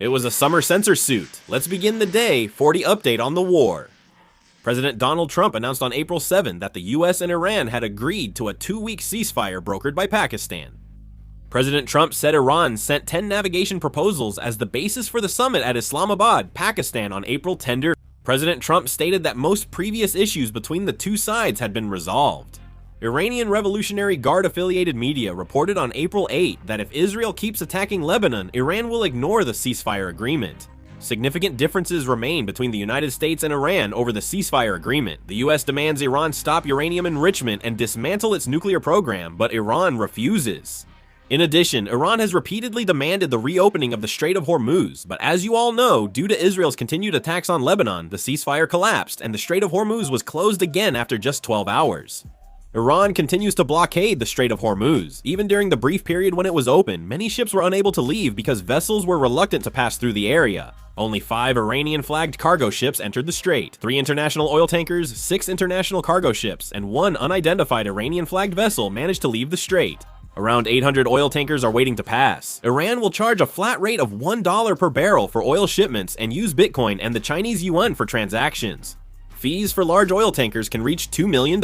It was a summer censor suit. Let's begin the day 40 update on the war. President Donald Trump announced on April 7 that the US and Iran had agreed to a 2-week ceasefire brokered by Pakistan. President Trump said Iran sent 10 navigation proposals as the basis for the summit at Islamabad, Pakistan on April 10. President Trump stated that most previous issues between the two sides had been resolved. Iranian Revolutionary Guard affiliated media reported on April 8 that if Israel keeps attacking Lebanon, Iran will ignore the ceasefire agreement. Significant differences remain between the United States and Iran over the ceasefire agreement. The US demands Iran stop uranium enrichment and dismantle its nuclear program, but Iran refuses. In addition, Iran has repeatedly demanded the reopening of the Strait of Hormuz, but as you all know, due to Israel's continued attacks on Lebanon, the ceasefire collapsed and the Strait of Hormuz was closed again after just 12 hours. Iran continues to blockade the Strait of Hormuz. Even during the brief period when it was open, many ships were unable to leave because vessels were reluctant to pass through the area. Only 5 Iranian-flagged cargo ships entered the strait, 3 international oil tankers, 6 international cargo ships, and 1 unidentified Iranian-flagged vessel managed to leave the strait. Around 800 oil tankers are waiting to pass. Iran will charge a flat rate of $1 per barrel for oil shipments and use Bitcoin and the Chinese yuan for transactions. Fees for large oil tankers can reach $2 million.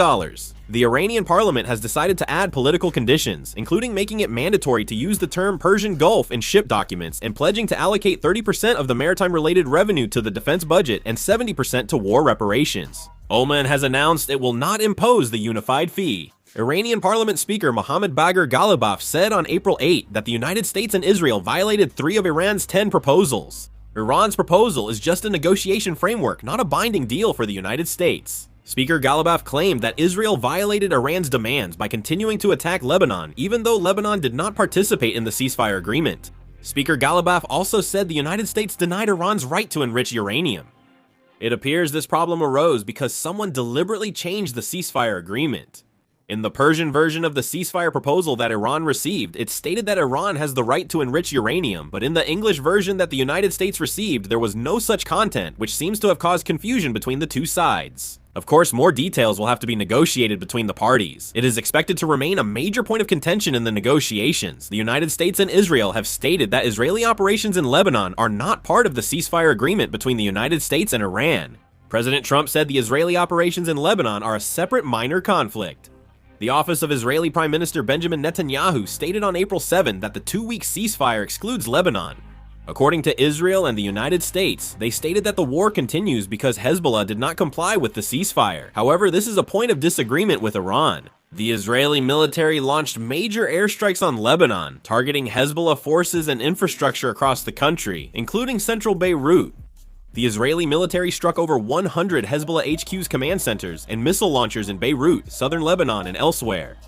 The Iranian parliament has decided to add political conditions, including making it mandatory to use the term Persian Gulf in ship documents and pledging to allocate 30% of the maritime-related revenue to the defense budget and 70% to war reparations. Oman has announced it will not impose the unified fee. Iranian Parliament Speaker Mohammad Bagher Ghalibaf said on April 8 that the United States and Israel violated 3 of Iran's 10 proposals. Iran's proposal is just a negotiation framework, not a binding deal for the United States. Speaker Ghalibaf claimed that Israel violated Iran's demands by continuing to attack Lebanon, even though Lebanon did not participate in the ceasefire agreement. Speaker Ghalibaf also said the United States denied Iran's right to enrich uranium. It appears this problem arose because someone deliberately changed the ceasefire agreement. In the Persian version of the ceasefire proposal that Iran received, it stated that Iran has the right to enrich uranium, but in the English version that the United States received, there was no such content, which seems to have caused confusion between the two sides. Of course, more details will have to be negotiated between the parties. It is expected to remain a major point of contention in the negotiations. The United States and Israel have stated that Israeli operations in Lebanon are not part of the ceasefire agreement between the United States and Iran. President Trump said the Israeli operations in Lebanon are a separate minor conflict. The office of Israeli Prime Minister Benjamin Netanyahu stated on April 7 that the 2-week ceasefire excludes Lebanon. According to Israel and the United States, they stated that the war continues because Hezbollah did not comply with the ceasefire. However, this is a point of disagreement with Iran. The Israeli military launched major airstrikes on Lebanon, targeting Hezbollah forces and infrastructure across the country, including central Beirut. The Israeli military struck over 100 Hezbollah HQ's command centers and missile launchers in Beirut, southern Lebanon, and elsewhere.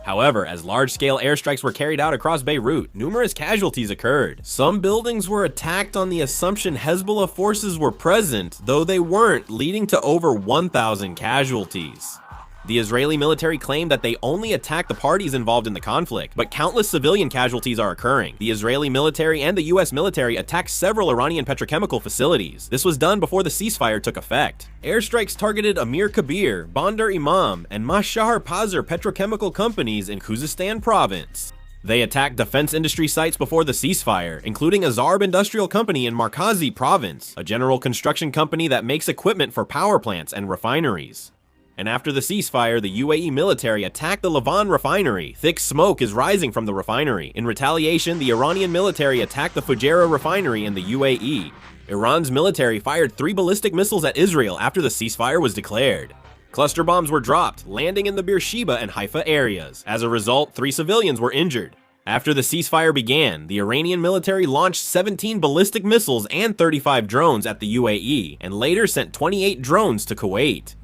However, as large-scale airstrikes were carried out across Beirut, numerous casualties occurred. Some buildings were attacked on the assumption Hezbollah forces were present, though they weren't, leading to over 1,000 casualties. The Israeli military claimed that they only attacked the parties involved in the conflict, but countless civilian casualties are occurring. The Israeli military and the US military attacked several Iranian petrochemical facilities. This was done before the ceasefire took effect. Airstrikes targeted Amir Kabir, Bandar Imam, and Mashahar Pazar petrochemical companies in Khuzestan province. They attacked defense industry sites before the ceasefire, including a Zarb industrial company in Markazi province, a general construction company that makes equipment for power plants and refineries. And after the ceasefire, the UAE military attacked the Lavan refinery. Thick smoke is rising from the refinery. In retaliation, the Iranian military attacked the Fujairah refinery in the UAE. Iran's military fired 3 ballistic missiles at Israel after the ceasefire was declared. Cluster bombs were dropped, landing in the Beersheba and Haifa areas. As a result, 3 civilians were injured. After the ceasefire began, the Iranian military launched 17 ballistic missiles and 35 drones at the UAE, and later sent 28 drones to Kuwait.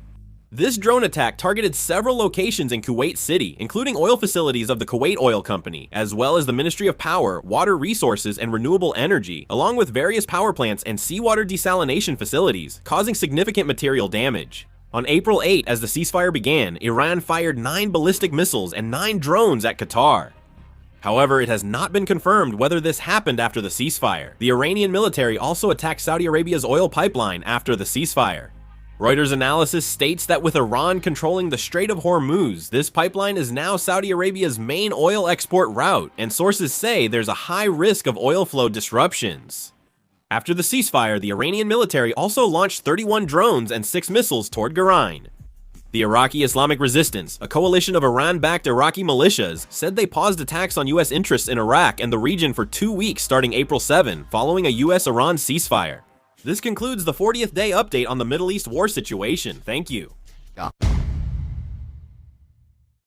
This drone attack targeted several locations in Kuwait City, including oil facilities of the Kuwait Oil Company, as well as the Ministry of Power, Water Resources, and Renewable Energy, along with various power plants and seawater desalination facilities, causing significant material damage. On April 8, as the ceasefire began, Iran fired 9 ballistic missiles and 9 drones at Qatar. However, it has not been confirmed whether this happened after the ceasefire. The Iranian military also attacked Saudi Arabia's oil pipeline after the ceasefire. Reuters analysis states that with Iran controlling the Strait of Hormuz, this pipeline is now Saudi Arabia's main oil export route, and sources say there's a high risk of oil flow disruptions. After the ceasefire, the Iranian military also launched 31 drones and 6 missiles toward Bahrain. The Iraqi Islamic Resistance, a coalition of Iran-backed Iraqi militias, said they paused attacks on U.S. interests in Iraq and the region for 2 weeks starting April 7, following a U.S.-Iran ceasefire. This concludes the 40th day update on the Middle East war situation. Thank you. Yeah.